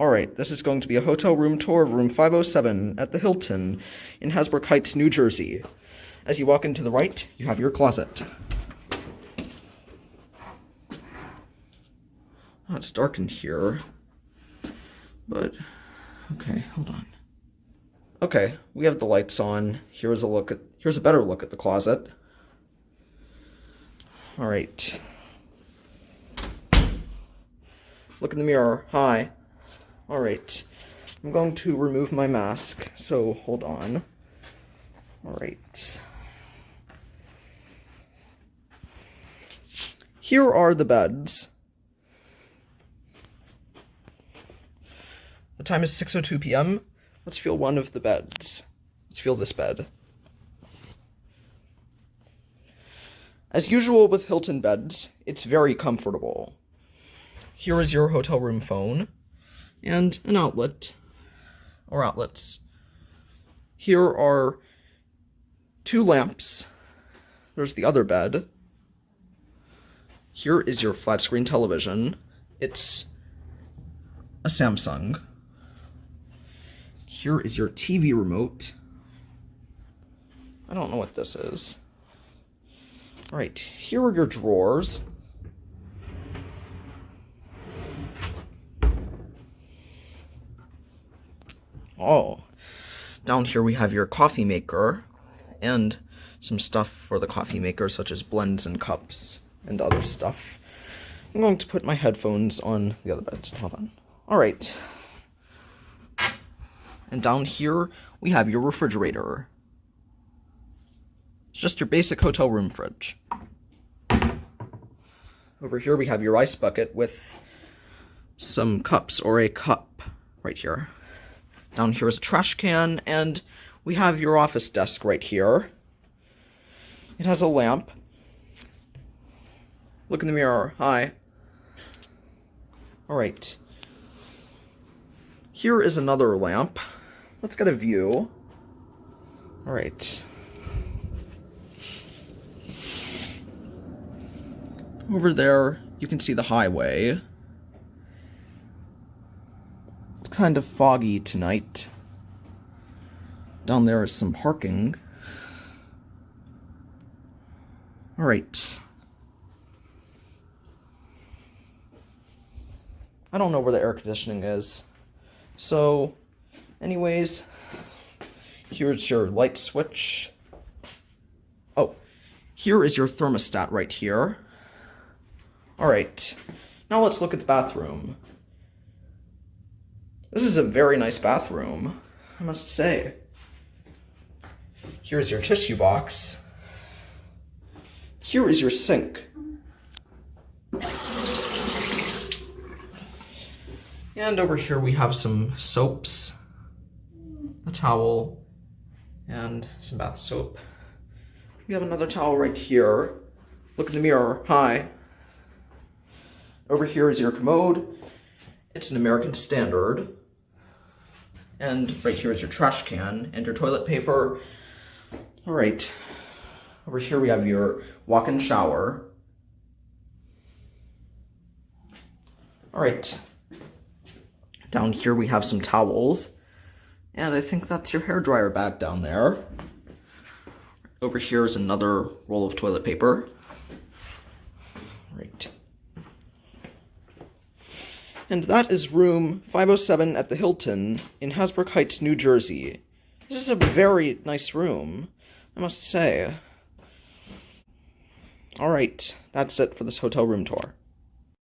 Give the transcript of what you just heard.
Alright, this is going to be a hotel room tour of room 507 at the Hilton in Hasbrouck Heights, New Jersey. As you walk into the right, you have your closet. Oh, it's dark in here, but okay, hold on. Okay, we have the lights on. Here's a better look at the closet. Alright. Look in the mirror. Hi. Alright. I'm going to remove my mask, so hold on. Alright. Here are the beds. The time is 6:02 p.m. Let's feel one of the beds. Let's feel this bed. As usual with Hilton beds, it's very comfortable. Here is your hotel room phone, and an outlet, or outlets. Here are 2 lamps. There's the other bed. Here is your flat screen television. It's a Samsung. Here is your TV remote. I don't know what this is. Alright, here are your drawers. Oh, down here we have your coffee maker and some stuff for the coffee maker, such as blends and cups and other stuff. I'm going to put my headphones on the other bed. Hold on. Alright. And down here we have your refrigerator. It's just your basic hotel room fridge. Over here we have your ice bucket with some cups, or a cup right here. Down here is a trash can, and we have your office desk right here. It has a lamp. Look in the mirror. Hi. Alright. Here is another lamp. Let's get a view. Alright. Over there, you can see the highway. It's kind of foggy tonight. Down there is some parking. Alright. I don't know where the air conditioning is. So, anyways, here's your light switch. Oh, here is your thermostat right here. Alright, now let's look at the bathroom. This is a very nice bathroom, I must say. Here's your tissue box. Here is your sink. And over here we have some soaps, a towel, and some bath soap. We have another towel right here. Look in the mirror. Hi. Over here is your commode. It's an American Standard. And right here is your trash can and your toilet paper. Alright. Over here we have your walk-in shower. Alright. Down here we have some towels. And I think that's your hairdryer bag down there. Over here is another roll of toilet paper. Right. And that is room 507 at the Hilton in Hasbrouck Heights, New Jersey. This is a very nice room, I must say. Alright, that's it for this hotel room tour.